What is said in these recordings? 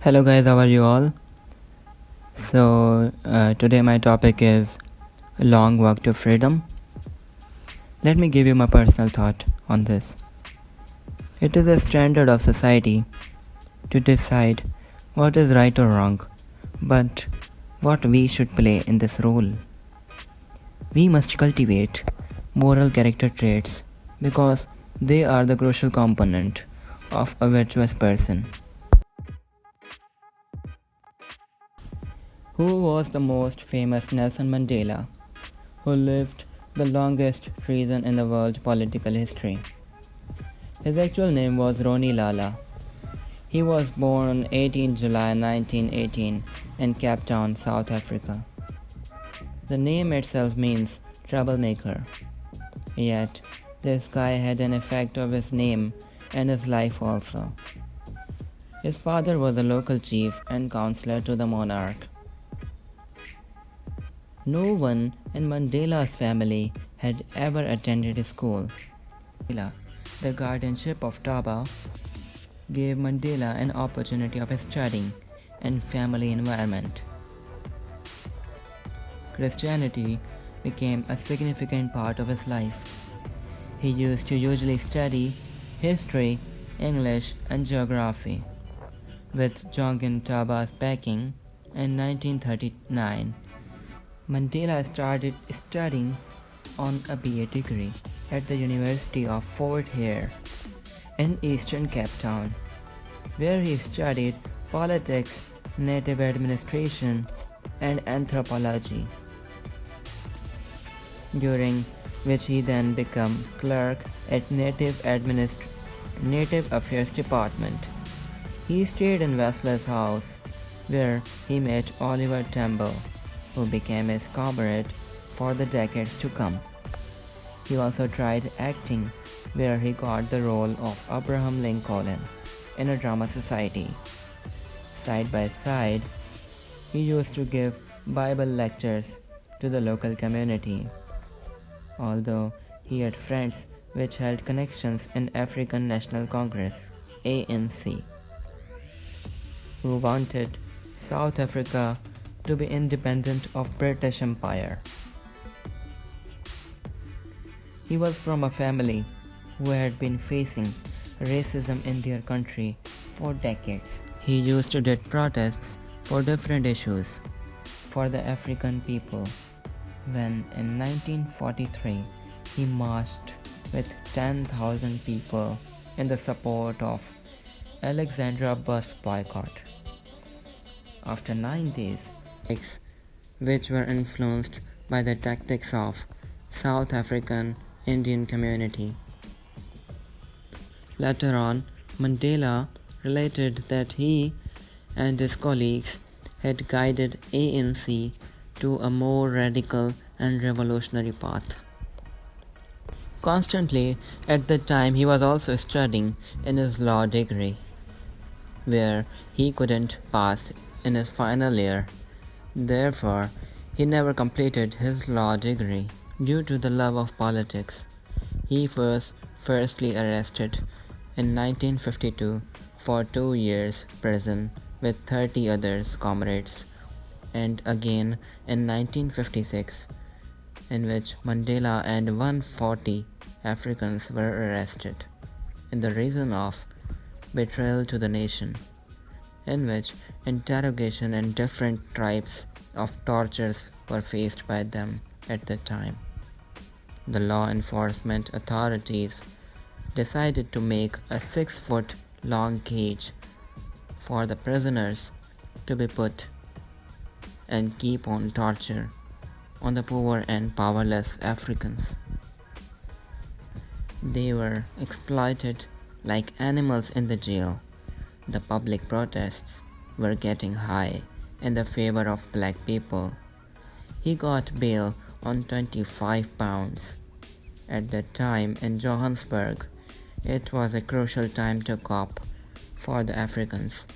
Hello guys, how are you all? Today my topic is a long walk to freedom. Let me give you my personal thought on this. It is a standard of society to decide what is right or wrong, but what we should play in this role. We must cultivate moral character traits because they are the crucial component of a virtuous person. Who was the most famous Nelson Mandela, who lived the longest prison in the world political history? His actual name was Ronnie Lala. He was born on 18 July 1918 in Cape Town, South Africa. The name itself means troublemaker. Yet, this guy had an effect of his name and his life also. His father was a local chief and counselor to the monarch. No one in Mandela's family had ever attended school. The guardianship of Taba gave Mandela an opportunity of studying in family environment. Christianity became a significant part of his life. He used to usually study history, English, and geography. With Jongan Taba's backing in 1939, Mandela started studying on a BA degree at the University of Fort Hare in Eastern Cape Town, where he studied politics, native administration, and anthropology, during which he then became clerk at Native Affairs Department. He stayed in Wessler's house, where he met Oliver Tambo, who became his comrade for the decades to come. He also tried acting, where he got the role of Abraham Lincoln in a drama society. Side by side, he used to give Bible lectures to the local community, although he had friends which held connections in African National Congress (ANC), who wanted South Africa to be independent of British Empire. He was from a family who had been facing racism in their country for decades. He used to lead protests for different issues for the African people when in 1943 he marched with 10,000 people in the support of Alexandra bus boycott. After 9 days, which were influenced by the tactics of South African Indian community. Later on, Mandela related that he and his colleagues had guided ANC to a more radical and revolutionary path. Constantly, at that time, he was also studying in his law degree, where he couldn't pass in his final year. Therefore, he never completed his law degree due to the love of politics. He was firstly arrested in 1952 for 2 years prison with 30 other comrades, and again in 1956, in which Mandela and 140 Africans were arrested in the reason of betrayal to the nation, in which interrogation and different types of tortures were faced by them at the time. The law enforcement authorities decided to make a 6-foot long cage for the prisoners to be put and keep on torture on the poor and powerless Africans. They were exploited like animals in the jail. The public protests were getting high in the favor of black people. He got bail on £25. At that time in Johannesburg, it was a crucial time to cope for the Africans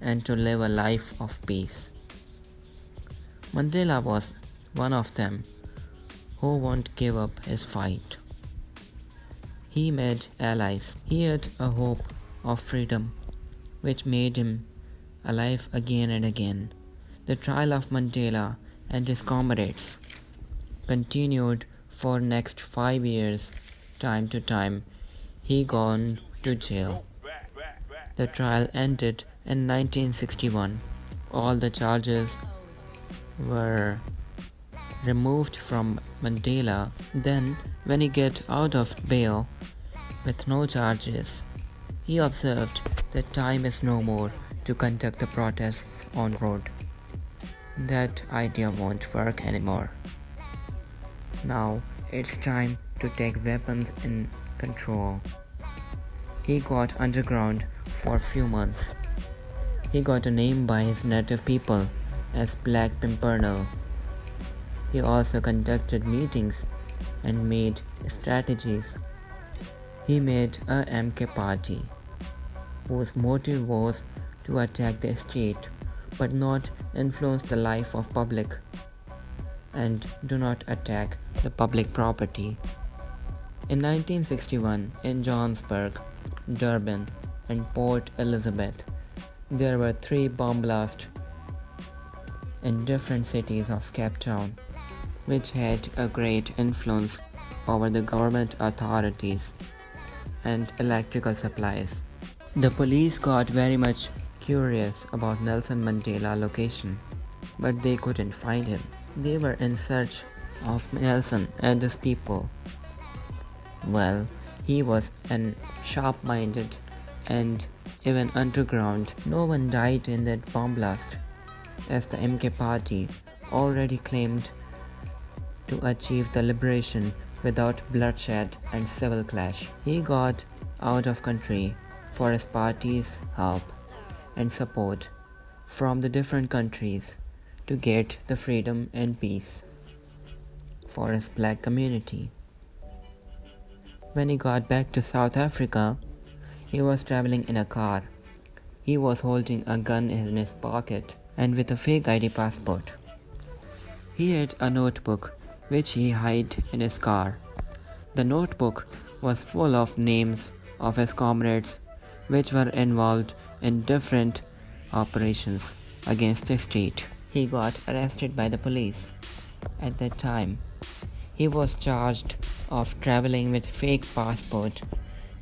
and to live a life of peace. Mandela was one of them who won't give up his fight. He made allies. He had a hope of freedom, which made him alive again and again. The trial of Mandela and his comrades continued for next 5 years. Time to time, he gone to jail. The trial ended in 1961. All the charges were removed from Mandela. Then, when he get out of bail with no charges, he observed that time is no more to conduct the protests on road. That idea won't work anymore. Now it's time to take weapons in control. He got underground for a few months. He got a name by his native people as Black Pimpernel. He also conducted meetings and made strategies. He made a MK party, whose motive was to attack the state but not influence the life of public, and do not attack the public property. In 1961, in Johannesburg, Durban, and Port Elizabeth, there were 3 bomb blasts in different cities of Cape Town, which had a great influence over the government authorities and electrical supplies. The police got very much curious about Nelson Mandela's location, but they couldn't find him. They were in search of Nelson and his people. Well, he was an sharp-minded and even underground. No one died in that bomb blast, as the MK party already claimed to achieve the liberation without bloodshed and civil clash. He got out of country for his party's help and support from the different countries to get the freedom and peace for his black community. When he got back to South Africa, he was traveling in a car. He was holding a gun in his pocket and with a fake ID passport. He had a notebook which he hid in his car. The notebook was full of names of his comrades which were involved in different operations against the state. He got arrested by the police. At that time, he was charged of traveling with fake passport,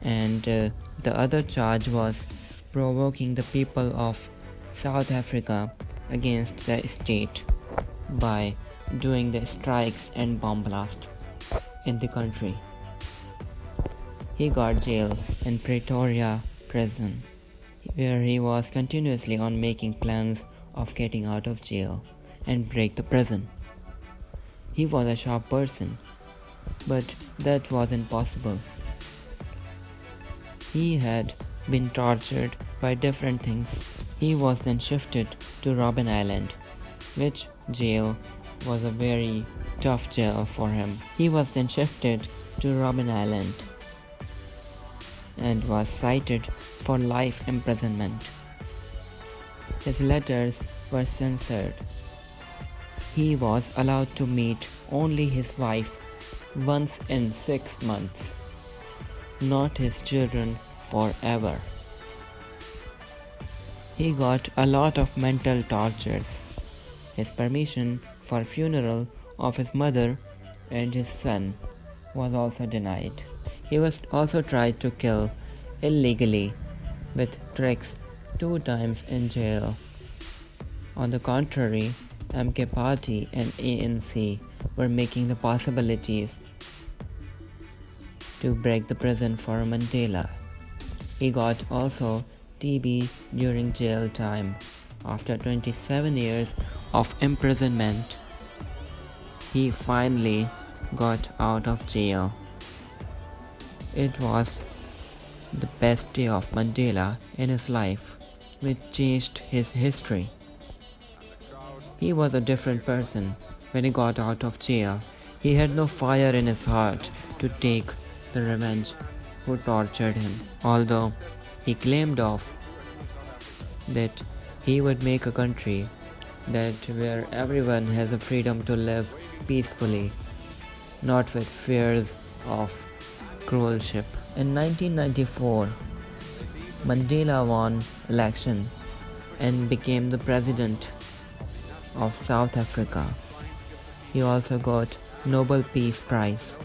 and the other charge was provoking the people of South Africa against the state by doing the strikes and bomb blast in the country. He got jailed in Pretoria prison, where he was continuously on making plans of getting out of jail and break the prison. He was a sharp person, but that wasn't possible. He had been tortured by different things. He was then shifted to Robben Island, which jail was a very tough jail for him. He was then shifted to Robben Island and was cited for life imprisonment. His letters were censored. He was allowed to meet only his wife once in 6 months, not his children forever. He got a lot of mental tortures. His permission for funeral of his mother and his son was also denied. He was also tried to kill illegally with tricks 2 times in jail. On the contrary, MK Party and ANC were making the possibilities to break the prison for Mandela. He got also TB during jail time. After 27 years of imprisonment, he finally got out of jail. It was the best day of Mandela in his life, which changed his history. He was a different person when he got out of jail. He had no fire in his heart to take the revenge who tortured him, although he claimed of that he would make a country that where everyone has a freedom to live peacefully, not with fears of cruelship. In 1994, Mandela won election and became the president of South Africa. He also got Nobel Peace Prize.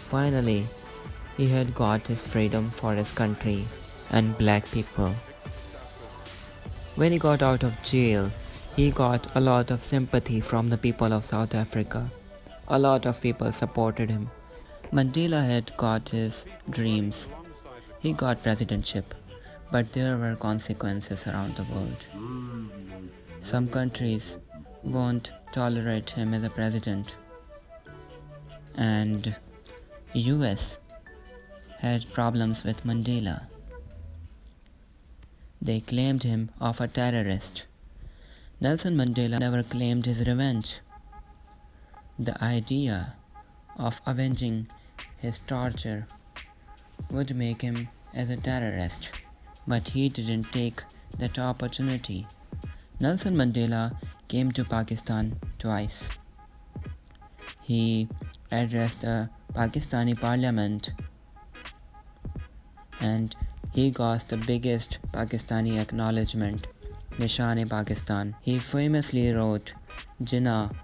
Finally, he had got his freedom for his country and black people. When he got out of jail, he got a lot of sympathy from the people of South Africa. A lot of people supported him. Mandela had got his dreams. He got presidentship, but there were consequences around the world. Some countries won't tolerate him as a president, and US had problems with Mandela. They claimed him of a terrorist. Nelson Mandela never claimed his revenge. The idea of avenging his torture would make him as a terrorist, but he didn't take that opportunity. Nelson Mandela came to Pakistan twice. He addressed the Pakistani parliament and he got the biggest Pakistani acknowledgement, Nishan-e-Pakistan. He famously wrote, "Jinnah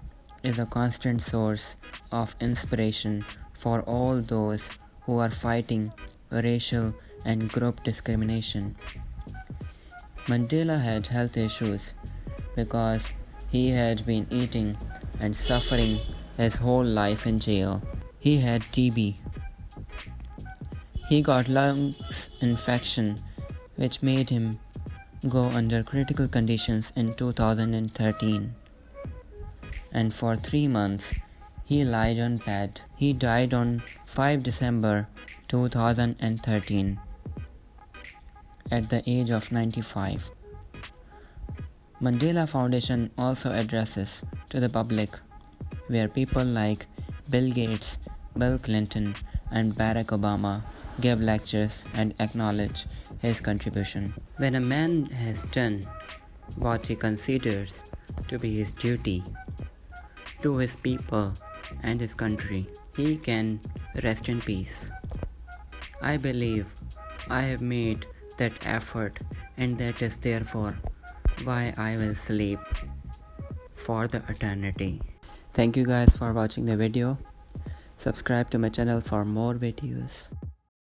is a constant source of inspiration for all those who are fighting racial and group discrimination." Mandela had health issues because he had been eating and suffering his whole life in jail. He had TB. He got lungs infection which made him go under critical conditions in 2013. And for 3 months, he lied on bed. He died on 5 December 2013 at the age of 95. Mandela Foundation also addresses to the public where people like Bill Gates, Bill Clinton, and Barack Obama give lectures and acknowledge his contribution. When a man has done what he considers to be his duty to his people and his country, he can rest in peace. I believe I have made that effort, and that is therefore why I will sleep for the eternity. Thank you guys for watching the video. Subscribe to my channel for more videos.